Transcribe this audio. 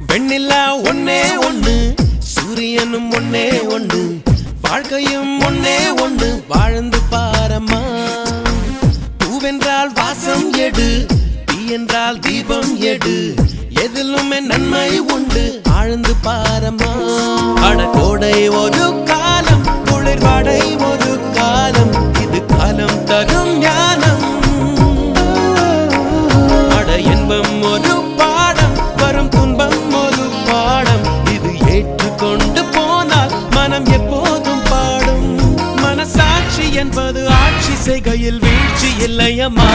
பெண்ணில்லா ஒன்னே ஒண்ணு, சூரியனும் ஒன்னே ஒண்ணு, வாழ்க்கையும் ஒன்னே ஒண்ணு, வாழ்ந்து பாரம்மா. பூவென்றால் வாசம் எடு, தீ என்றால் தீபம் எடு, எதிலுமே நன்மை உண்டு, ஆழ்ந்து பாரம்மா. அடகோடை ஒரு காலம், குளிர்வாடை ஒரு காலம், இது காலம் தரும் ஞானம். அட இன்பம் ஒரு பாடம், வரும் துன்பம் ஒரு பாடம், இது ஏற்றுக்கொண்டு போனால் மனம் எப்போதும் பாடும். மனசாட்சி என்பது ஆட்சி செய்கையில் வீழ்ச்சி இல்லையம்மா.